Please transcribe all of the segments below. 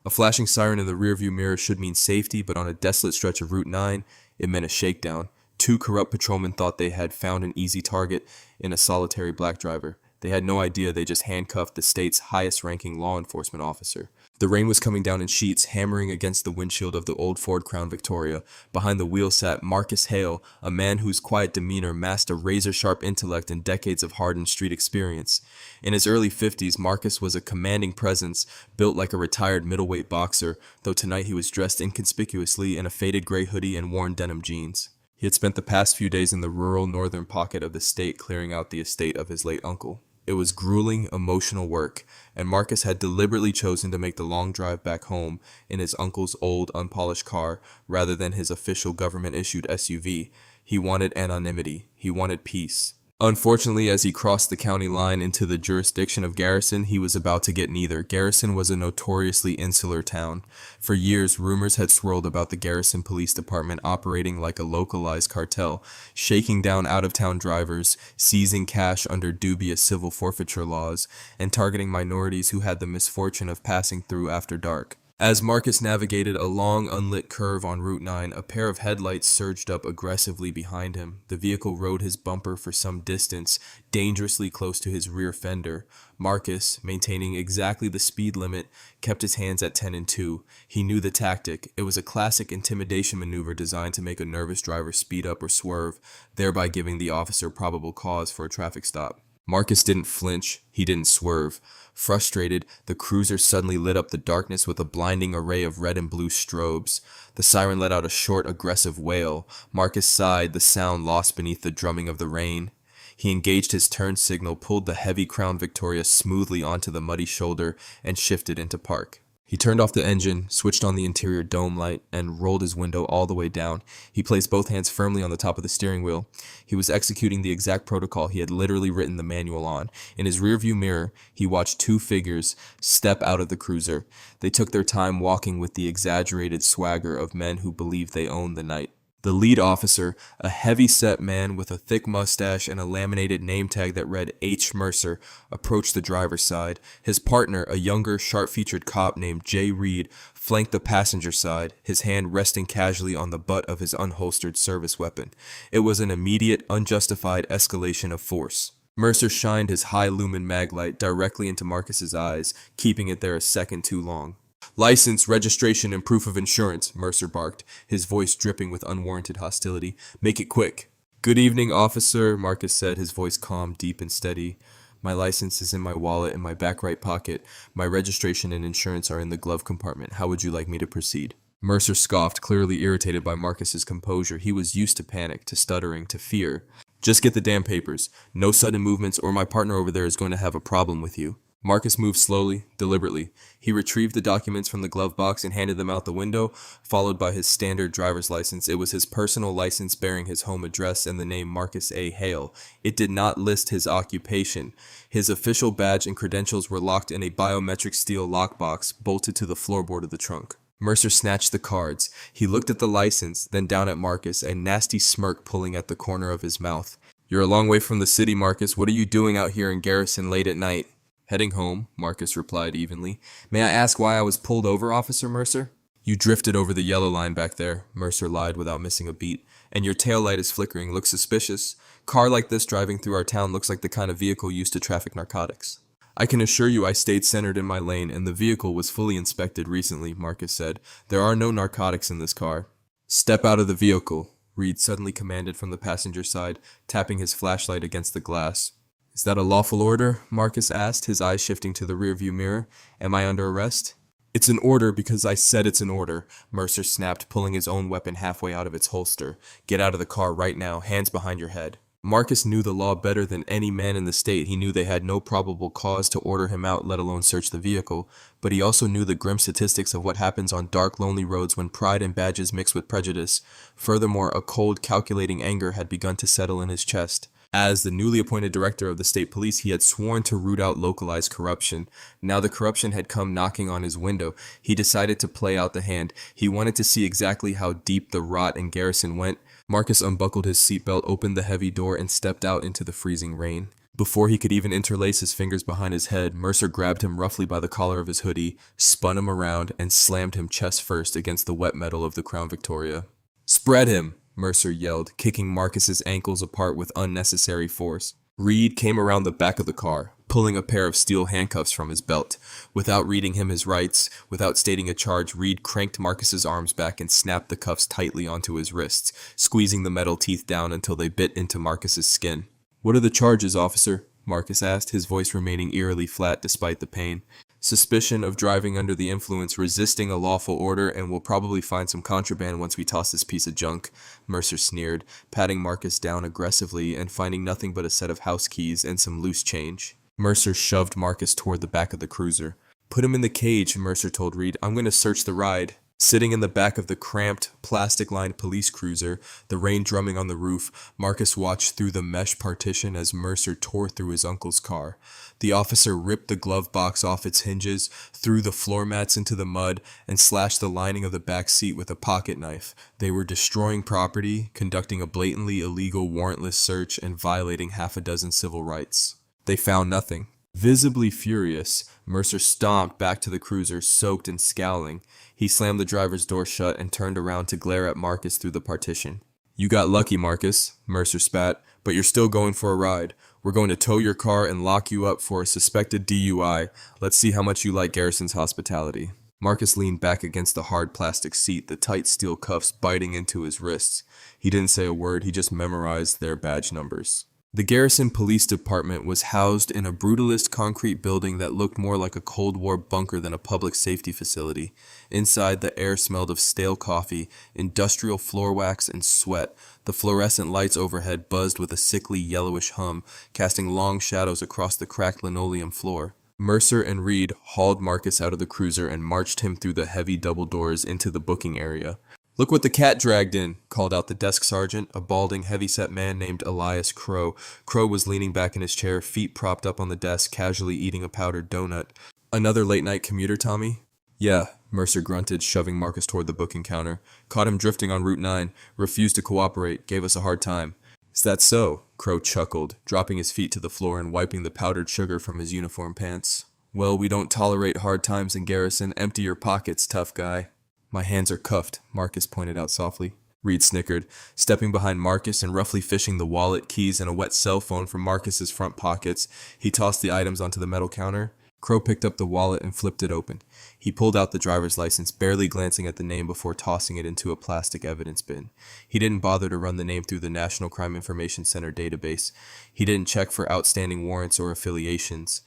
A flashing siren in the rearview mirror should mean safety, but on a desolate stretch of Route 9, it meant a shakedown. Two corrupt patrolmen thought they had found an easy target in a solitary black driver. They had no idea they just handcuffed the state's highest-ranking law enforcement officer. The rain was coming down in sheets, hammering against the windshield of the old Ford Crown Victoria. Behind the wheel sat Marcus Hale, a man whose quiet demeanor masked a razor-sharp intellect and decades of hardened street experience. In his early 50s, Marcus was a commanding presence, built like a retired middleweight boxer, though tonight he was dressed inconspicuously in a faded gray hoodie and worn denim jeans. He had spent the past few days in the rural northern pocket of the state clearing out the estate of his late uncle. It was grueling, emotional work, and Marcus had deliberately chosen to make the long drive back home in his uncle's old, unpolished car rather than his official government-issued SUV. He wanted anonymity. He wanted peace. Unfortunately, as he crossed the county line into the jurisdiction of Garrison, he was about to get neither. Garrison was a notoriously insular town. For years, rumors had swirled about the Garrison Police Department operating like a localized cartel, shaking down out-of-town drivers, seizing cash under dubious civil forfeiture laws, and targeting minorities who had the misfortune of passing through after dark. As Marcus navigated a long, unlit curve on Route 9, a pair of headlights surged up aggressively behind him. The vehicle rode his bumper for some distance, dangerously close to his rear fender. Marcus, maintaining exactly the speed limit, kept his hands at 10 and 2. He knew the tactic. It was a classic intimidation maneuver designed to make a nervous driver speed up or swerve, thereby giving the officer probable cause for a traffic stop. Marcus didn't flinch. He didn't swerve. Frustrated, the cruiser suddenly lit up the darkness with a blinding array of red and blue strobes. The siren let out a short, aggressive wail. Marcus sighed, the sound lost beneath the drumming of the rain. He engaged his turn signal, pulled the heavy Crown Victoria smoothly onto the muddy shoulder, and shifted into park. He turned off the engine, switched on the interior dome light, and rolled his window all the way down. He placed both hands firmly on the top of the steering wheel. He was executing the exact protocol he had literally written the manual on. In his rearview mirror, he watched two figures step out of the cruiser. They took their time walking with the exaggerated swagger of men who believed they owned the night. The lead officer, a heavy-set man with a thick mustache and a laminated name tag that read H. Mercer, approached the driver's side. His partner, a younger, sharp-featured cop named Jay Reed, flanked the passenger side, his hand resting casually on the butt of his unholstered service weapon. It was an immediate, unjustified escalation of force. Mercer shined his high-lumen maglite directly into Marcus's eyes, keeping it there a second too long. "License, registration, and proof of insurance," Mercer barked, his voice dripping with unwarranted hostility. "Make it quick." "Good evening, officer," Marcus said, his voice calm, deep, and steady. "My license is in my wallet in my back right pocket. My registration and insurance are in the glove compartment. How would you like me to proceed?" Mercer scoffed, clearly irritated by Marcus's composure. He was used to panic, to stuttering, to fear. "Just get the damn papers. No sudden movements, or my partner over there is going to have a problem with you." Marcus moved slowly, deliberately. He retrieved the documents from the glove box and handed them out the window, followed by his standard driver's license. It was his personal license bearing his home address and the name Marcus A. Hale. It did not list his occupation. His official badge and credentials were locked in a biometric steel lockbox bolted to the floorboard of the trunk. Mercer snatched the cards. He looked at the license, then down at Marcus, a nasty smirk pulling at the corner of his mouth. "You're a long way from the city, Marcus. What are you doing out here in Garrison late at night?" "Heading home," Marcus replied evenly. "May I ask why I was pulled over, Officer Mercer?" "You drifted over the yellow line back there," Mercer lied without missing a beat. "And your tail light is flickering. Looks suspicious. Car like this driving through our town looks like the kind of vehicle used to traffic narcotics." "I can assure you I stayed centered in my lane, and the vehicle was fully inspected recently," Marcus said. "There are no narcotics in this car." "Step out of the vehicle," Reed suddenly commanded from the passenger side, tapping his flashlight against the glass. "Is that a lawful order?" Marcus asked, his eyes shifting to the rearview mirror. "Am I under arrest?" "It's an order because I said it's an order," Mercer snapped, pulling his own weapon halfway out of its holster. "Get out of the car right now, hands behind your head." Marcus knew the law better than any man in the state. He knew they had no probable cause to order him out, let alone search the vehicle. But he also knew the grim statistics of what happens on dark, lonely roads when pride and badges mix with prejudice. Furthermore, a cold, calculating anger had begun to settle in his chest. As the newly appointed director of the state police, he had sworn to root out localized corruption. Now the corruption had come knocking on his window. He decided to play out the hand. He wanted to see exactly how deep the rot in Garrison went. Marcus unbuckled his seatbelt, opened the heavy door, and stepped out into the freezing rain. Before he could even interlace his fingers behind his head, Mercer grabbed him roughly by the collar of his hoodie, spun him around, and slammed him chest first against the wet metal of the Crown Victoria. "Spread him!" Mercer yelled, kicking Marcus's ankles apart with unnecessary force. Reed came around the back of the car, pulling a pair of steel handcuffs from his belt. Without reading him his rights, without stating a charge, Reed cranked Marcus's arms back and snapped the cuffs tightly onto his wrists, squeezing the metal teeth down until they bit into Marcus's skin. "What are the charges, officer?" Marcus asked, his voice remaining eerily flat despite the pain. "Suspicion of driving under the influence, resisting a lawful order, and we'll probably find some contraband once we toss this piece of junk," Mercer sneered, patting Marcus down aggressively and finding nothing but a set of house keys and some loose change. Mercer shoved Marcus toward the back of the cruiser. "Put him in the cage," Mercer told Reed. "I'm going to search the ride." Sitting in the back of the cramped, plastic-lined police cruiser, the rain drumming on the roof, Marcus watched through the mesh partition as Mercer tore through his uncle's car. The officer ripped the glove box off its hinges, threw the floor mats into the mud, and slashed the lining of the back seat with a pocket knife. They were destroying property, conducting a blatantly illegal warrantless search, and violating half a dozen civil rights. They found nothing. Visibly furious, Mercer stomped back to the cruiser, soaked and scowling. He slammed the driver's door shut and turned around to glare at Marcus through the partition. "You got lucky, Marcus," Mercer spat, "but you're still going for a ride. We're going to tow your car and lock you up for a suspected DUI. Let's see how much you like Garrison's hospitality." Marcus leaned back against the hard plastic seat, the tight steel cuffs biting into his wrists. He didn't say a word, he just memorized their badge numbers. The Garrison Police Department was housed in a brutalist concrete building that looked more like a Cold War bunker than a public safety facility. Inside, the air smelled of stale coffee, industrial floor wax, and sweat. The fluorescent lights overhead buzzed with a sickly yellowish hum, casting long shadows across the cracked linoleum floor. Mercer and Reed hauled Marcus out of the cruiser and marched him through the heavy double doors into the booking area. "Look what the cat dragged in," called out the desk sergeant, a balding, heavy-set man named Elias Crow. Crow was leaning back in his chair, feet propped up on the desk, casually eating a powdered donut. "Another late-night commuter, Tommy?" "Yeah," Mercer grunted, shoving Marcus toward the booking counter. "Caught him drifting on Route 9. Refused to cooperate. Gave us a hard time." "Is that so?" Crow chuckled, dropping his feet to the floor and wiping the powdered sugar from his uniform pants. "Well, we don't tolerate hard times in Garrison. Empty your pockets, tough guy." "My hands are cuffed," Marcus pointed out softly. Reed snickered, stepping behind Marcus and roughly fishing the wallet, keys, and a wet cell phone from Marcus's front pockets. He tossed the items onto the metal counter. Crow picked up the wallet and flipped it open. He pulled out the driver's license, barely glancing at the name before tossing it into a plastic evidence bin. He didn't bother to run the name through the National Crime Information Center database. He didn't check for outstanding warrants or affiliations.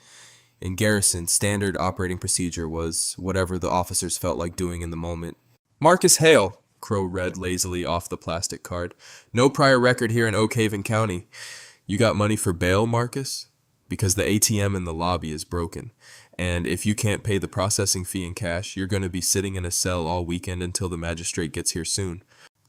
In Garrison, standard operating procedure was whatever the officers felt like doing in the moment. "Marcus Hale," Crow read lazily off the plastic card. "No prior record here in Oak Haven County. You got money for bail, Marcus? Because the ATM in the lobby is broken. And if you can't pay the processing fee in cash, you're going to be sitting in a cell all weekend until the magistrate gets here soon."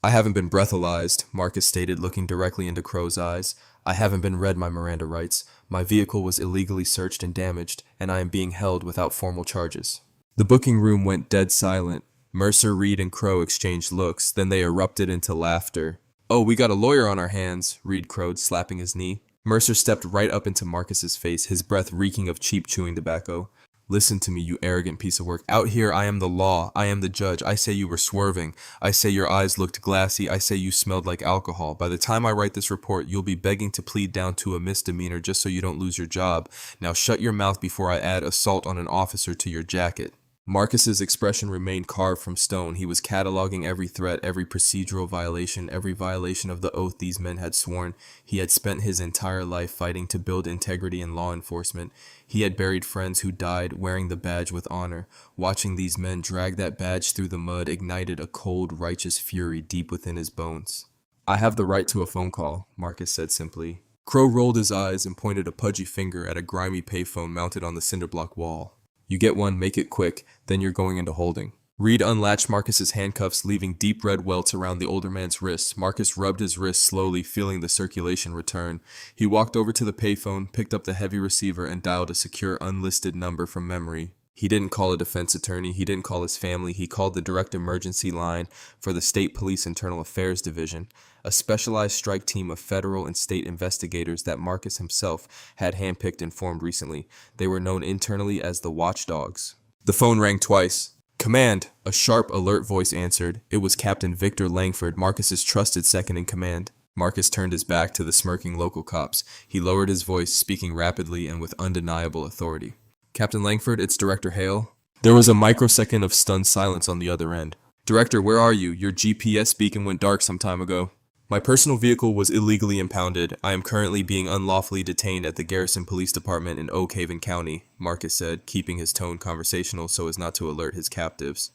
"I haven't been breathalyzed," Marcus stated, looking directly into Crow's eyes. "I haven't been read my Miranda rights. My vehicle was illegally searched and damaged, and I am being held without formal charges." The booking room went dead silent. Mercer, Reed, and Crow exchanged looks, then they erupted into laughter. "Oh, we got a lawyer on our hands," Reed crowed, slapping his knee. Mercer stepped right up into Marcus's face, his breath reeking of cheap chewing tobacco. "Listen to me, you arrogant piece of work. Out here, I am the law. I am the judge. I say you were swerving. I say your eyes looked glassy. I say you smelled like alcohol. By the time I write this report, you'll be begging to plead down to a misdemeanor just so you don't lose your job. Now shut your mouth before I add assault on an officer to your jacket." Marcus's expression remained carved from stone. He was cataloging every threat, every procedural violation, every violation of the oath these men had sworn. He had spent his entire life fighting to build integrity in law enforcement. He had buried friends who died wearing the badge with honor. Watching these men drag that badge through the mud ignited a cold, righteous fury deep within his bones. "I have the right to a phone call," Marcus said simply. Crow rolled his eyes and pointed a pudgy finger at a grimy payphone mounted on the cinderblock wall. "You get one, make it quick, then you're going into holding." Reed unlatched Marcus's handcuffs, leaving deep red welts around the older man's wrists. Marcus rubbed his wrists slowly, feeling the circulation return. He walked over to the payphone, picked up the heavy receiver, and dialed a secure unlisted number from memory. He didn't call a defense attorney. He didn't call his family. He called the direct emergency line for the State Police Internal Affairs Division, a specialized strike team of federal and state investigators that Marcus himself had handpicked and formed recently. They were known internally as the Watchdogs. The phone rang twice. "Command!" A sharp, alert voice answered. It was Captain Victor Langford, Marcus's trusted second in command. Marcus turned his back to the smirking local cops. He lowered his voice, speaking rapidly and with undeniable authority. "Captain Langford, it's Director Hale." There was a microsecond of stunned silence on the other end. "Director, where are you? Your GPS beacon went dark some time ago." "My personal vehicle was illegally impounded. I am currently being unlawfully detained at the Garrison Police Department in Oak Haven County," Marcus said, keeping his tone conversational so as not to alert his captives.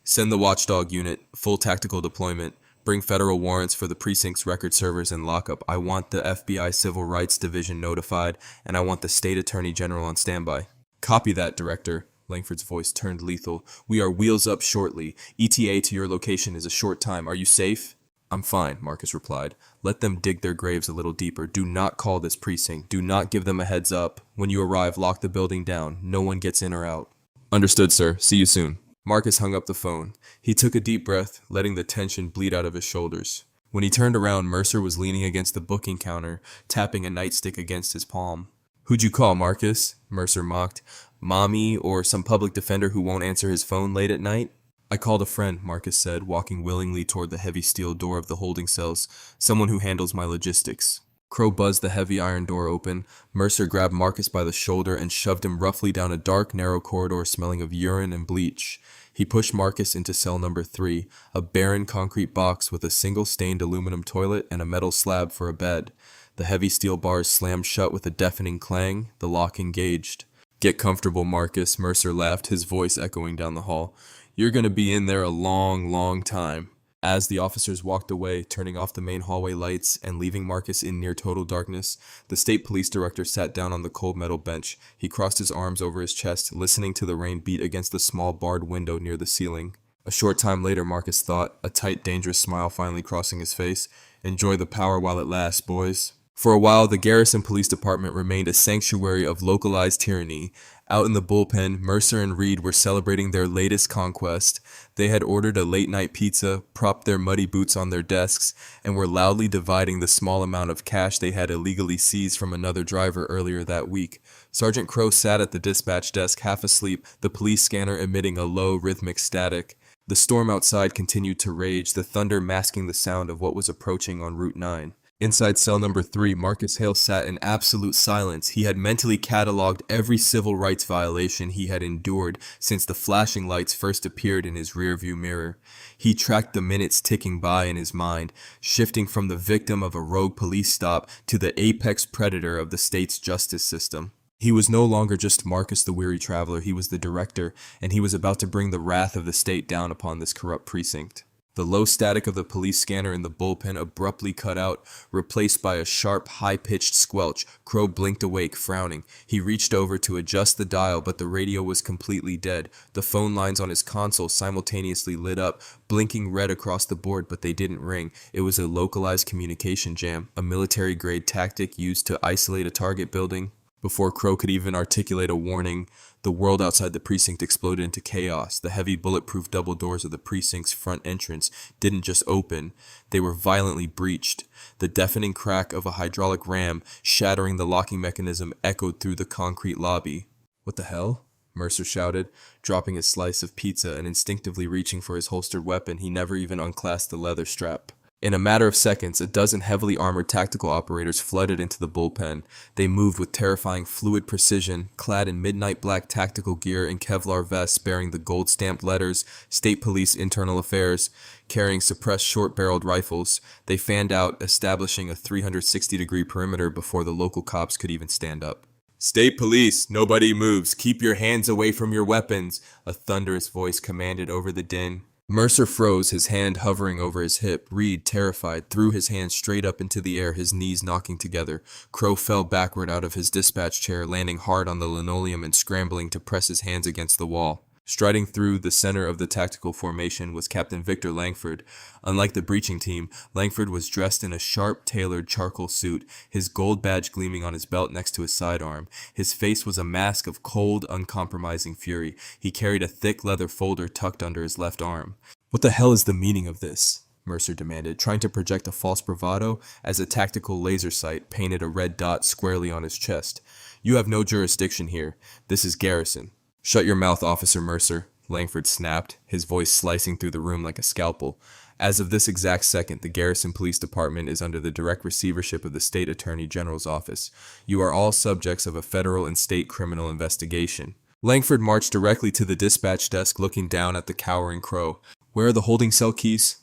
"Send the watchdog unit, full tactical deployment. Bring federal warrants for the precinct's record servers and lockup. I want the FBI Civil Rights Division notified, and I want the State Attorney General on standby." "Copy that, Director." Langford's voice turned lethal. "We are wheels up shortly. ETA to your location is a short time. Are you safe?" "I'm fine," Marcus replied. "Let them dig their graves a little deeper. Do not call this precinct. Do not give them a heads up. When you arrive, lock the building down. No one gets in or out." "Understood, sir. See you soon." Marcus hung up the phone. He took a deep breath, letting the tension bleed out of his shoulders. When he turned around, Mercer was leaning against the booking counter, tapping a nightstick against his palm. "Who'd you call, Marcus?" Mercer mocked. "Mommy or some public defender who won't answer his phone late at night?" "I called a friend," Marcus said, walking willingly toward the heavy steel door of the holding cells. "Someone who handles my logistics." Crow buzzed the heavy iron door open. Mercer grabbed Marcus by the shoulder and shoved him roughly down a dark, narrow corridor smelling of urine and bleach. He pushed Marcus into cell number 3, a barren concrete box with a single stained aluminum toilet and a metal slab for a bed. The heavy steel bars slammed shut with a deafening clang. The lock engaged. "Get comfortable, Marcus," Mercer laughed, his voice echoing down the hall. "You're going to be in there a long, long time." As the officers walked away, turning off the main hallway lights and leaving Marcus in near total darkness, the state police director sat down on the cold metal bench. He crossed his arms over his chest, listening to the rain beat against the small barred window near the ceiling. A short time later, Marcus thought, a tight, dangerous smile finally crossing his face. "Enjoy the power while it lasts, boys." For a while, the Garrison Police Department remained a sanctuary of localized tyranny. Out in the bullpen, Mercer and Reed were celebrating their latest conquest. They had ordered a late-night pizza, propped their muddy boots on their desks, and were loudly dividing the small amount of cash they had illegally seized from another driver earlier that week. Sergeant Crow sat at the dispatch desk, half asleep, the police scanner emitting a low, rhythmic static. The storm outside continued to rage, the thunder masking the sound of what was approaching on Route 9. Inside cell number 3, Marcus Hale sat in absolute silence. He had mentally cataloged every civil rights violation he had endured since the flashing lights first appeared in his rearview mirror. He tracked the minutes ticking by in his mind, shifting from the victim of a rogue police stop to the apex predator of the state's justice system. He was no longer just Marcus the weary traveler, he was the director, and he was about to bring the wrath of the state down upon this corrupt precinct. The low static of the police scanner in the bullpen abruptly cut out, replaced by a sharp, high-pitched squelch. Crow blinked awake, frowning. He reached over to adjust the dial, but the radio was completely dead. The phone lines on his console simultaneously lit up, blinking red across the board, but they didn't ring. It was a localized communication jam, a military-grade tactic used to isolate a target building. Before Crow could even articulate a warning, the world outside the precinct exploded into chaos. The heavy bulletproof double doors of the precinct's front entrance didn't just open, they were violently breached. The deafening crack of a hydraulic ram shattering the locking mechanism echoed through the concrete lobby. "What the hell?" Mercer shouted, dropping his slice of pizza and instinctively reaching for his holstered weapon. He never even unclasped the leather strap. In a matter of seconds, a dozen heavily armored tactical operators flooded into the bullpen. They moved with terrifying fluid precision, clad in midnight black tactical gear and Kevlar vests bearing the gold-stamped letters, State Police Internal Affairs, carrying suppressed short-barreled rifles. They fanned out, establishing a 360-degree perimeter before the local cops could even stand up. "State Police, nobody moves. Keep your hands away from your weapons," a thunderous voice commanded over the din. Mercer froze, his hand hovering over his hip. Reed, terrified, threw his hand straight up into the air, his knees knocking together. Crow fell backward out of his dispatch chair, landing hard on the linoleum and scrambling to press his hands against the wall. Striding through the center of the tactical formation was Captain Victor Langford. Unlike the breaching team, Langford was dressed in a sharp-tailored charcoal suit, his gold badge gleaming on his belt next to his sidearm. His face was a mask of cold, uncompromising fury. He carried a thick leather folder tucked under his left arm. "What the hell is the meaning of this?" Mercer demanded, trying to project a false bravado as a tactical laser sight painted a red dot squarely on his chest. "You have no jurisdiction here. This is Garrison." "Shut your mouth, Officer Mercer," Langford snapped, his voice slicing through the room like a scalpel. "As of this exact second, the Garrison Police Department is under the direct receivership of the State Attorney General's office. You are all subjects of a federal and state criminal investigation." Langford marched directly to the dispatch desk, looking down at the cowering Crow. "Where are the holding cell keys?"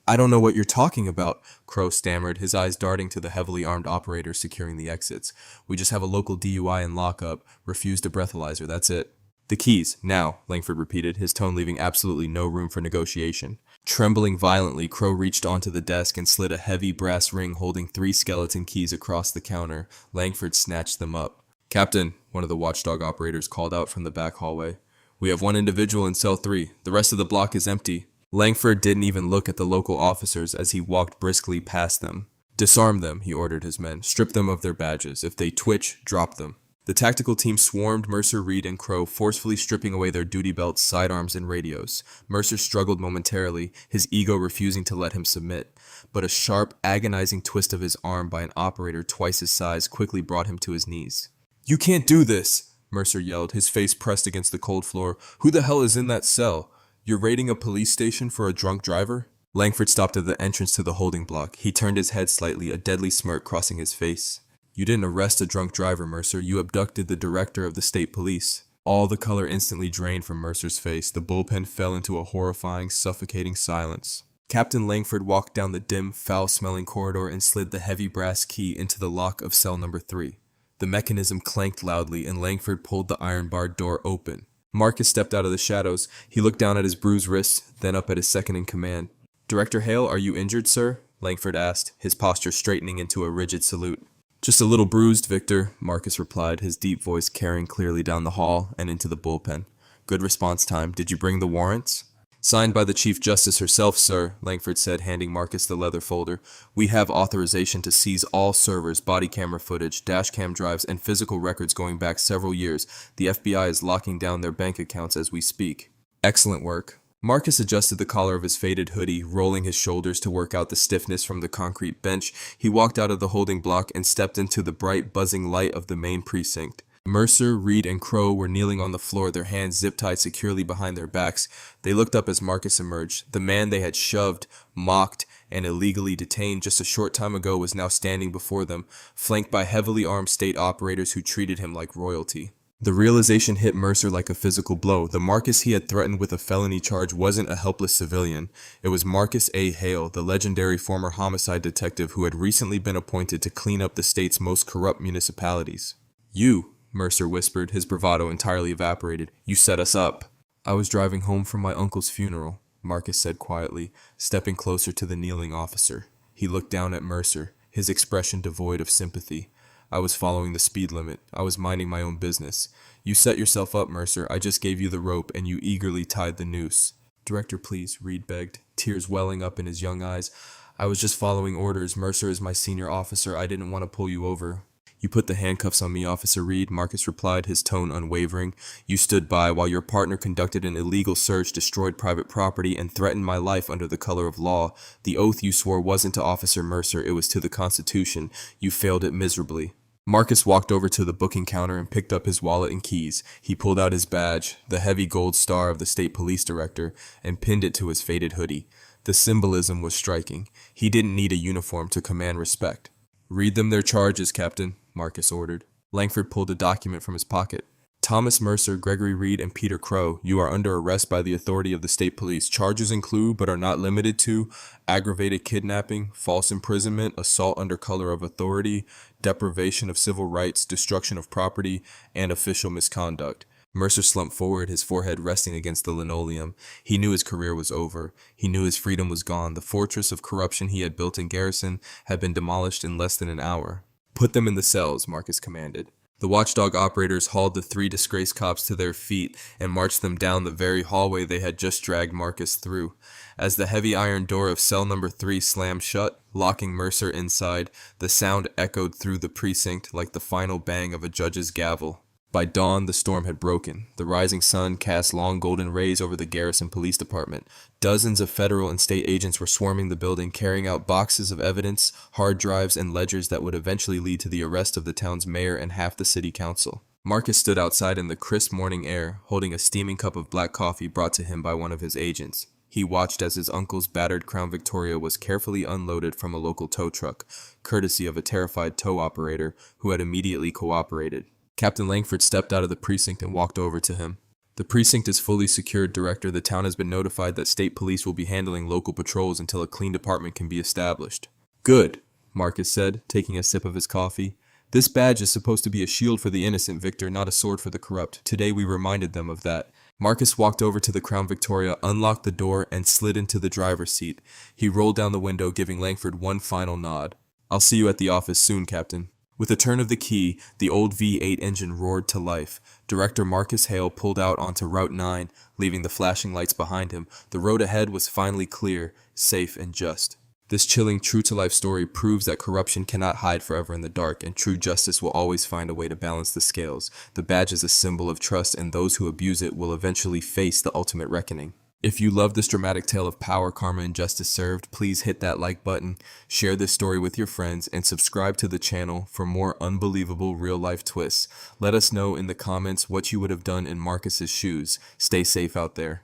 I don't know what you're talking about," Crow stammered, his eyes darting to the heavily armed operator securing the exits. "We just have a local DUI and lockup. Refused a breathalyzer, that's it." "The keys, now," Langford repeated, his tone leaving absolutely no room for negotiation. Trembling violently, Crow reached onto the desk and slid a heavy brass ring holding 3 skeleton keys across the counter. Langford snatched them up. "Captain," one of the watchdog operators called out from the back hallway. "We have 1 individual in cell 3. The rest of the block is empty." Langford didn't even look at the local officers as he walked briskly past them. "Disarm them," he ordered his men. "Strip them of their badges. If they twitch, drop them." The tactical team swarmed Mercer, Reed, and Crow, forcefully stripping away their duty belts, sidearms, and radios. Mercer struggled momentarily, his ego refusing to let him submit. But a sharp, agonizing twist of his arm by an operator twice his size quickly brought him to his knees. "You can't do this!" Mercer yelled, his face pressed against the cold floor. "Who the hell is in that cell? You're raiding a police station for a drunk driver?" Langford stopped at the entrance to the holding block. He turned his head slightly, a deadly smirk crossing his face. "You didn't arrest a drunk driver, Mercer. You abducted the director of the state police." All the color instantly drained from Mercer's face. The bullpen fell into a horrifying, suffocating silence. Captain Langford walked down the dim, foul-smelling corridor and slid the heavy brass key into the lock of cell number 3. The mechanism clanked loudly, and Langford pulled the iron-barred door open. Marcus stepped out of the shadows. He looked down at his bruised wrists, then up at his second-in-command. "Director Hale, are you injured, sir?" Langford asked, his posture straightening into a rigid salute. "Just a little bruised, Victor," Marcus replied, his deep voice carrying clearly down the hall and into the bullpen. "Good response time. Did you bring the warrants?" "Signed by the Chief Justice herself, sir," Langford said, handing Marcus the leather folder. "We have authorization to seize all servers, body camera footage, dashcam drives, and physical records going back several years. The FBI is locking down their bank accounts as we speak." "Excellent work." Marcus adjusted the collar of his faded hoodie, rolling his shoulders to work out the stiffness from the concrete bench. He walked out of the holding block and stepped into the bright, buzzing light of the main precinct. Mercer, Reed, and Crow were kneeling on the floor, their hands zip-tied securely behind their backs. They looked up as Marcus emerged. The man they had shoved, mocked, and illegally detained just a short time ago was now standing before them, flanked by heavily armed state operators who treated him like royalty. The realization hit Mercer like a physical blow. The Marcus he had threatened with a felony charge wasn't a helpless civilian. It was Marcus A. Hale, the legendary former homicide detective who had recently been appointed to clean up the state's most corrupt municipalities. "You," Mercer whispered, his bravado entirely evaporated. "You set us up." "I was driving home from my uncle's funeral," Marcus said quietly, stepping closer to the kneeling officer. He looked down at Mercer, his expression devoid of sympathy. "I was following the speed limit. I was minding my own business. You set yourself up, Mercer. I just gave you the rope, and you eagerly tied the noose." "Director, please," Reed begged, tears welling up in his young eyes. "I was just following orders. Mercer is my senior officer. I didn't want to pull you over." "You put the handcuffs on me, Officer Reed," Marcus replied, his tone unwavering. "You stood by while your partner conducted an illegal search, destroyed private property, and threatened my life under the color of law. The oath you swore wasn't to Officer Mercer, it was to the Constitution. You failed it miserably." Marcus walked over to the booking counter and picked up his wallet and keys. He pulled out his badge, the heavy gold star of the state police director, and pinned it to his faded hoodie. The symbolism was striking. He didn't need a uniform to command respect. "Read them their charges, Captain," Marcus ordered. Langford pulled a document from his pocket. "Thomas Mercer, Gregory Reed, and Peter Crow, you are under arrest by the authority of the state police. Charges include, but are not limited to, aggravated kidnapping, false imprisonment, assault under color of authority, deprivation of civil rights, destruction of property, and official misconduct." Mercer slumped forward, his forehead resting against the linoleum. He knew his career was over. He knew his freedom was gone. The fortress of corruption he had built in Garrison had been demolished in less than an hour. "Put them in the cells," Marcus commanded. The watchdog operators hauled the three disgraced cops to their feet and marched them down the very hallway they had just dragged Marcus through. As the heavy iron door of cell number 3 slammed shut, locking Mercer inside, the sound echoed through the precinct like the final bang of a judge's gavel. By dawn, the storm had broken. The rising sun cast long golden rays over the Garrison Police Department. Dozens of federal and state agents were swarming the building, carrying out boxes of evidence, hard drives, and ledgers that would eventually lead to the arrest of the town's mayor and half the city council. Marcus stood outside in the crisp morning air, holding a steaming cup of black coffee brought to him by one of his agents. He watched as his uncle's battered Crown Victoria was carefully unloaded from a local tow truck, courtesy of a terrified tow operator who had immediately cooperated. Captain Langford stepped out of the precinct and walked over to him. The precinct is fully secured, Director. The town has been notified that state police will be handling local patrols until a clean department can be established. Good, Marcus said, taking a sip of his coffee. This badge is supposed to be a shield for the innocent, Victor, not a sword for the corrupt. Today we reminded them of that. Marcus walked over to the Crown Victoria, unlocked the door, and slid into the driver's seat. He rolled down the window, giving Langford one final nod. I'll see you at the office soon, Captain. With a turn of the key, the old V8 engine roared to life. Director Marcus Hale pulled out onto Route 9, leaving the flashing lights behind him. The road ahead was finally clear, safe, and just. This chilling true-to-life story proves that corruption cannot hide forever in the dark, and true justice will always find a way to balance the scales. The badge is a symbol of trust, and those who abuse it will eventually face the ultimate reckoning. If you love this dramatic tale of power, karma, and justice served, please hit that like button, share this story with your friends, and subscribe to the channel for more unbelievable real-life twists. Let us know in the comments what you would have done in Marcus's shoes. Stay safe out there.